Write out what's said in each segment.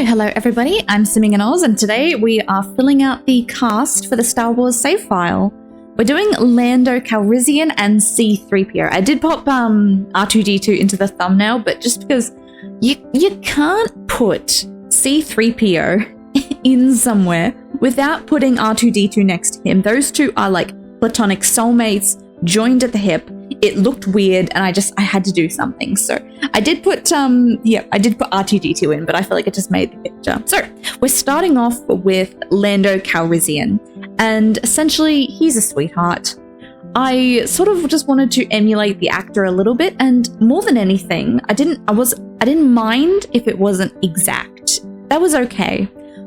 Hello everybody, I'm SimmingInOz, and today we are filling out the cast for the Star Wars save file. We're doing Lando Calrissian and C3PO. I did pop R2-D2 into the thumbnail, but just because you can't put C3PO in somewhere without putting R2-D2 next to him. Those two are like platonic soulmates, joined at the hip. It looked weird, and I had to do something. So I did put R2-D2 in, but I feel like it just made the picture. So we're starting off with Lando Calrissian, and essentially he's a sweetheart. I sort of just wanted to emulate the actor a little bit, and more than anything, I didn't mind if it wasn't exact. That was okay.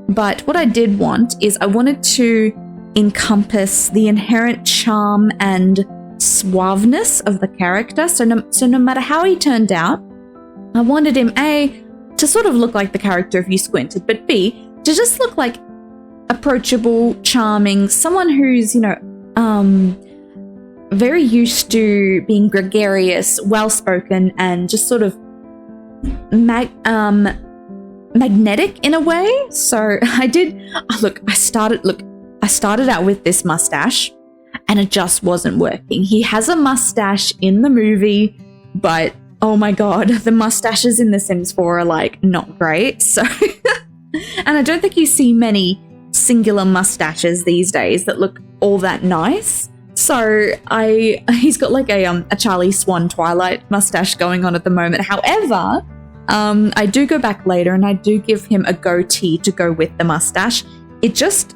But what I did want is I wanted to encompass the inherent charm and suaveness of the character. So no matter how he turned out, I wanted him A, to sort of look like the character if you squinted, but B, to just look like approachable, charming, someone who's, very used to being gregarious, well-spoken, and just sort of magnetic in a way. So I started out with this mustache, and it just wasn't working. He has a mustache in the movie, but oh my god, the mustaches in The Sims 4 are like not great. So, and I don't think you see many singular mustaches these days that look all that nice. So he's got like a Charlie Swan Twilight mustache going on at the moment. However, I do go back later and I do give him a goatee to go with the mustache. It's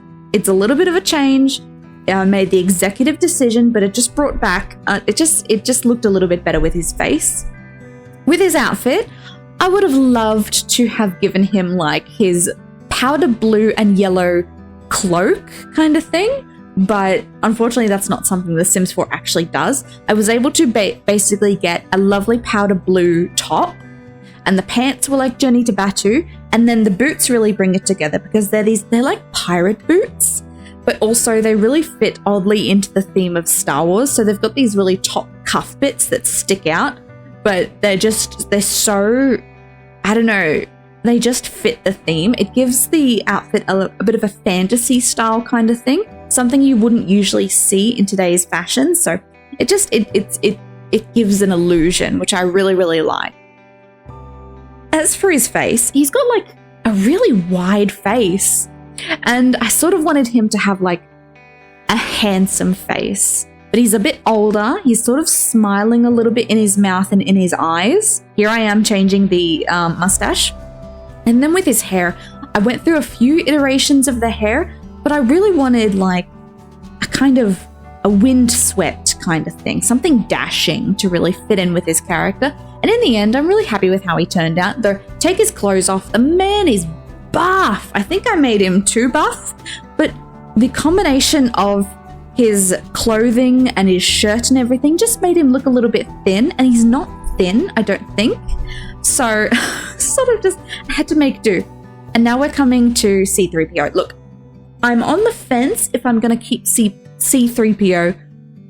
a little bit of a change. I made the executive decision, but it just brought back, it just looked a little bit better with his face. With his outfit, I would have loved to have given him like his powder blue and yellow cloak kind of thing, but unfortunately that's not something The Sims 4 actually does. I was able to basically get a lovely powder blue top, and the pants were like Journey to Batu, and then the boots really bring it together because they're like pirate boots. But also they really fit oddly into the theme of Star Wars. So they've got these really top cuff bits that stick out, but they're so, I don't know, they just fit the theme. It gives the outfit a bit of a fantasy style kind of thing, something you wouldn't usually see in today's fashion. So it gives an illusion, which I really, really like. As for his face, he's got like a really wide face. And I sort of wanted him to have like a handsome face, but he's a bit older. He's sort of smiling a little bit in his mouth and in his eyes. Here I am changing the mustache. And then with his hair, I went through a few iterations of the hair, but I really wanted like a kind of a windswept kind of thing, something dashing to really fit in with his character. And in the end, I'm really happy with how he turned out. Though, take his clothes off, the man is buff. I think I made him too buff, but the combination of his clothing and his shirt and everything just made him look a little bit thin, and he's not thin, I don't think. So sort of just had to make do. And now we're coming to C3PO. Look, I'm on the fence if I'm going to keep C3PO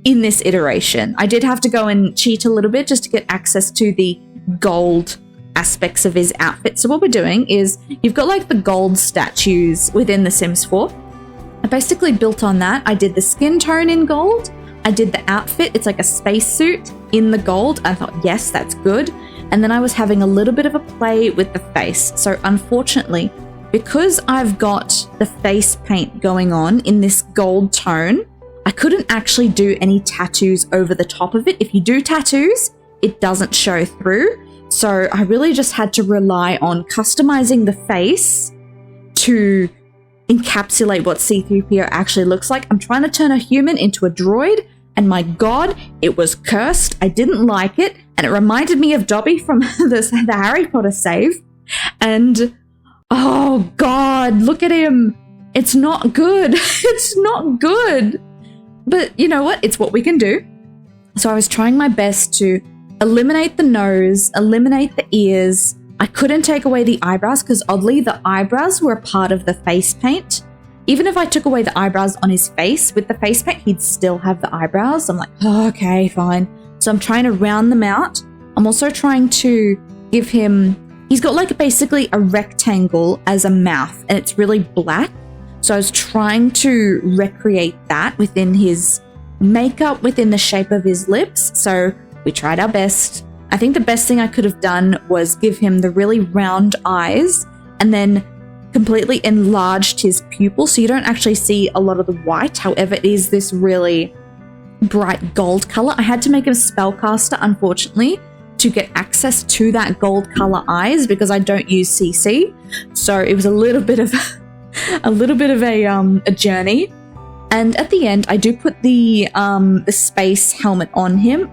in this iteration. I did have to go and cheat a little bit just to get access to the gold aspects of his outfit. So what we're doing is you've got like the gold statues within The Sims 4. I basically built on that. I did the skin tone in gold. I did the outfit. It's like a spacesuit in the gold. I thought, yes, that's good. And then I was having a little bit of a play with the face. So unfortunately, because I've got the face paint going on in this gold tone, I couldn't actually do any tattoos over the top of it. If you do tattoos, it doesn't show through. So I really just had to rely on customizing the face to encapsulate what C3PO actually looks like. I'm trying to turn a human into a droid, and my god, it was cursed. I didn't like it, and it reminded me of Dobby from the Harry Potter save. And oh god, look at him. It's not good. It's not good. But you know what? It's what we can do. So I was trying my best to eliminate the nose, eliminate the ears. I couldn't take away the eyebrows because oddly the eyebrows were a part of the face paint. Even if I took away the eyebrows on his face with the face paint, he'd still have the eyebrows. I'm like, oh, okay, fine. So I'm trying to round them out. I'm also trying to give him he's got like basically a rectangle as a mouth, and it's really black. So I was trying to recreate that within his makeup, within the shape of his lips. So we tried our best. I think the best thing I could have done was give him the really round eyes and then completely enlarged his pupil so you don't actually see a lot of the white. However, it is this really bright gold color. I had to make him a spellcaster, unfortunately, to get access to that gold color eyes because I don't use CC. So it was a little bit of a journey. And at the end, I do put the space helmet on him.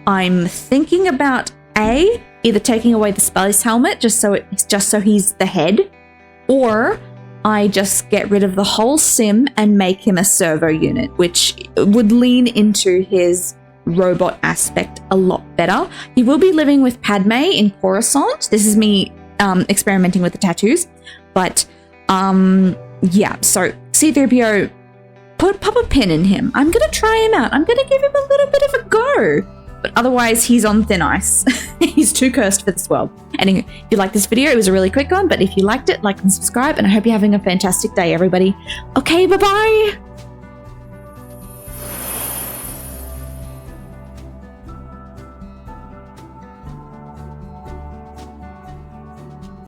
I'm thinking about either taking away the space helmet just so he's the head, or I just get rid of the whole sim and make him a servo unit, which would lean into his robot aspect a lot better. He will be living with Padme in Coruscant. This is me experimenting with the tattoos, but yeah. So C3PO, pop a pin in him. I'm gonna try him out. I'm gonna give him a little bit of a go. But otherwise, he's on thin ice. He's too cursed for this world. Anyway, if you liked this video, it was a really quick one, but if you liked it, like and subscribe, and I hope you're having a fantastic day, everybody. Okay, bye-bye!